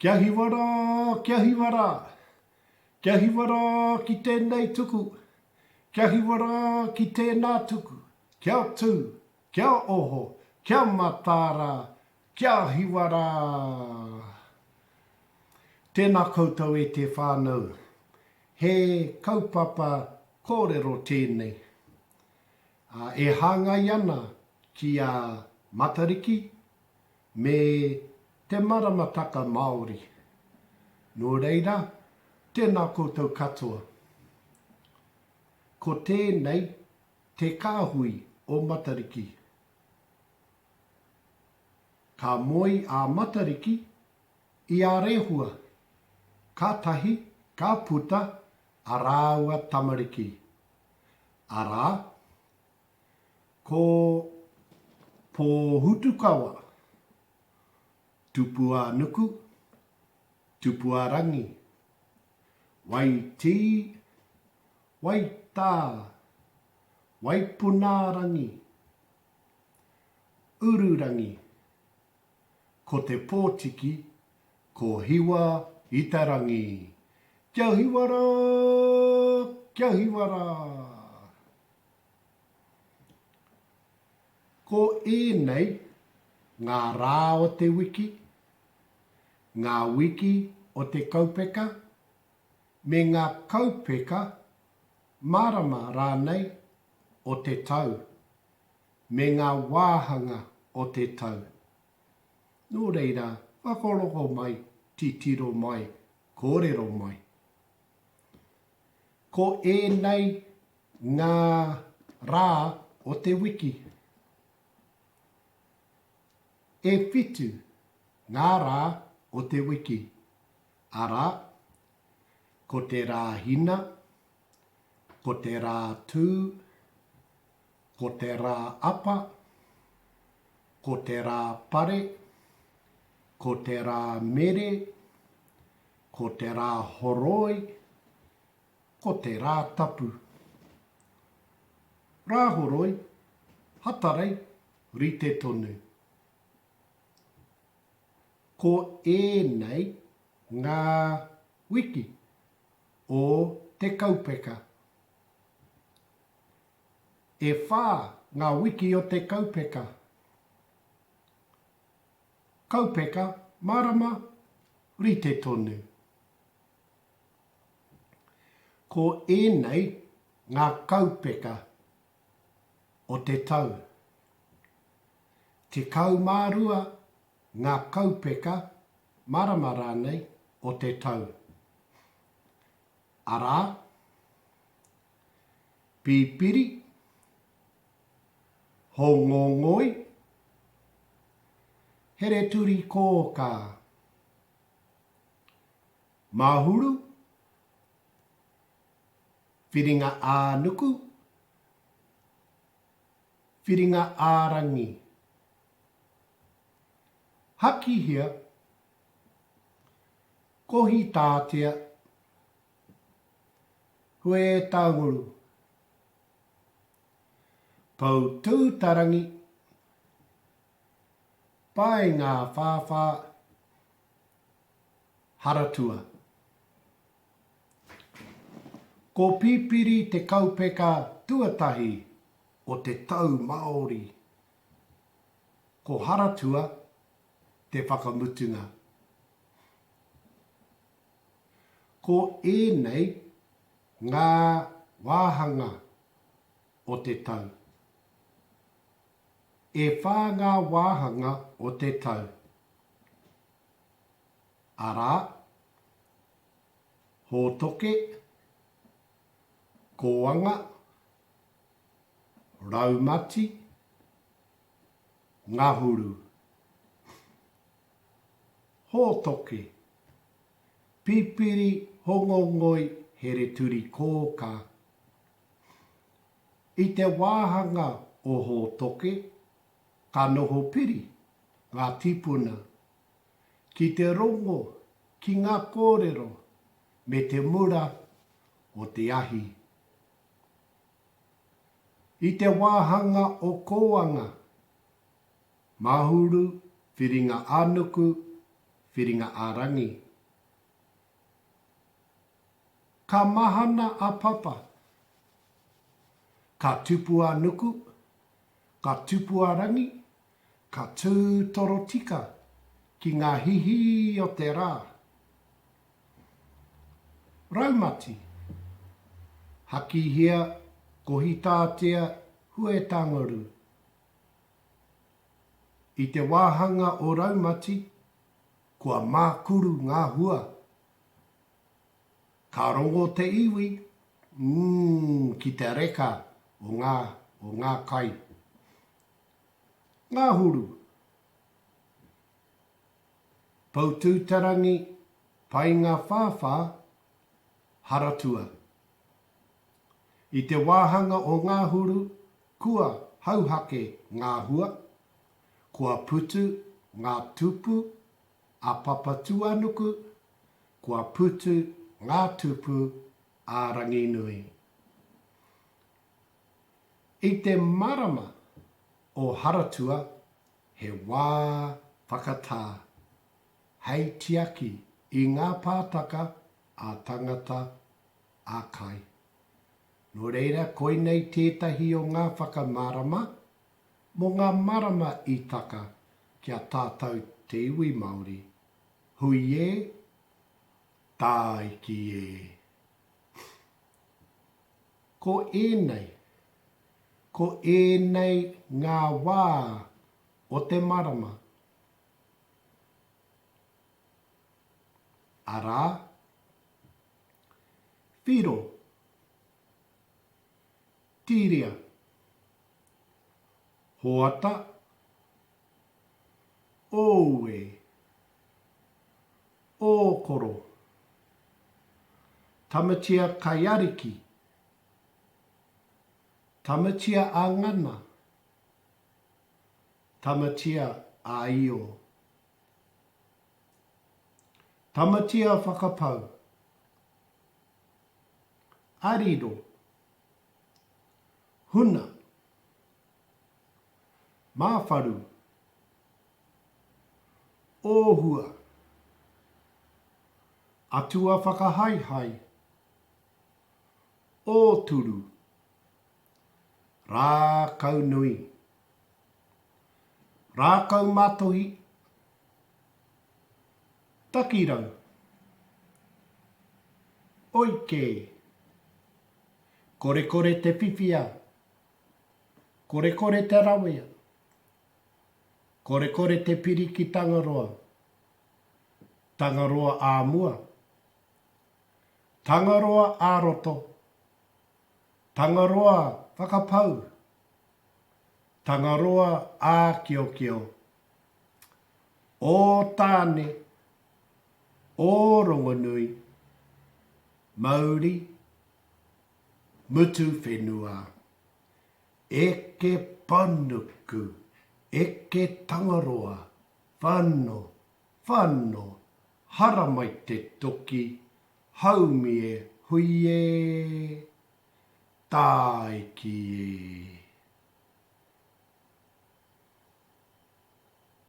Kia hiwara, kia hiwara. Kia hiwara ki tēnei tuku. Kia hiwara ki tēnā tuku. Kia tū, kia oho, kia mataara, kia hiwara. Tēnā koutou e te whānau. He kaupapa kōrero tēnei. E hāngai ana ki a Matariki me Te Maramataka Māori. Nō reira, tēnā koutou katoa. Ko tēnei te Kāhui o Matariki. Ka moi a Matariki i a Rehua, kātahi, ka puta, a rāua tamariki. Arā, ko Pōhutukawa, Tupu-ā-nuku, Tupu-ā-rangi, Waitī, Waitā, Waipunārangi, Ururangi, ko te pōtiki, ko Hiwa-i-te-rangi. Kia hiwara, kia hiwara. Ko ēnei ngā rā o te wiki, ngā wiki o te kaupeka, me ngā kaupeka marama rānei o te tau, me ngā wāhanga o te tau. Nō reira, whakoroko mai, titiro mai, kōrero mai. Ko ēnei ngā rā o te wiki. E whitu ngā rā o te wiki. Arā, ko te rā hina, ko te rā tū, ko te rā apa, ko te rā pare, ko te rā mere, ko te rā horoi, ko te rā tapu. Rā horoi, hatarei, rite tonu. Ko ēnei ngā wiki o te kaupeka. E whā ngā wiki o te kaupeka. Kaupeka, marama, rite tonu. Ko ēnei ngā kaupeka o te tau. Te kaumārua ngā kaupeka marama rānei o te tau. Arā, pīpiri, hongongoi, here turi kōka, mahuru, whiringa ā-nuku, whiringa ā-rangi. Hakihia, kohi tātea, hue tānguru. Pōhutukawa, pai ngā whāwhā, haratua. Ko pipiri te kaupeka tuatahi o te tau Māori. Ko haratua, te whakamutunga. Ko ēnei ngā wāhanga o te tau. E whā ngā wāhanga o te tau. Arā, hōtoke, koanga, raumati, ngahuru. Hōtoke, pipiri hongongoi here turi kōka. I te wāhanga o hōtoke, ka noho piri ngā tipuna, ki te rongo, ki ngā kōrero, me te mura o te ahi. I te wāhanga o kōanga, mahuru, whiringa ā-nuku, whiringa ārangi. Ka mahana a papa. Ka tupu-ā-nuku, ka tupu-ā-rangi, ka tūtoro tika ki ngā hihi o te rā. Raumati, haki hia ko hitātea huetangaru. I te wāhanga o raumati, kua mākuru ngā hua. Ka rongo te iwi, ki te reka o ngā kai. Ngā huru. Pōhutukawa, pai ngā whāwhā, haratua. I te wāhanga o ngā huru, kua hauhake ngā hua, kua putu ngā tupu, a Tupu-ā-nuku, kua putu ngā tupu a rangi nui. I te marama o haratua, he wā whakatā, hei tiaki i ngā pātaka a tangata a kai. Nō reira, koinei tētahi o ngā whakamarama, mo ngā marama i taka kia tātou te iwi Māori. Hui e, taiki e. Ko ēnei ngā wā o te marama. Arā, whiro, tīria, hoata, oue, ōkoro, tamatia kaiariki, tamatia a ngana, tamatia a io, tamatia whakapau, ariro, huna, māwharu, ōhua, atua whakahaihai, ōturu, rākau nui, rākau mātohi, takirau, oike, kore te whiwhia, kore te rawea, kore te piri ki tangaroa, tangaroa āmua, tangaroa āroto, tangaroa whakapau, tangaroa ākiokio, o tāne, o rongonui, Māori, mutu whenua, eke panuku, eke tangaroa, whano, haramai te toki, haumie, hui e, taiki e.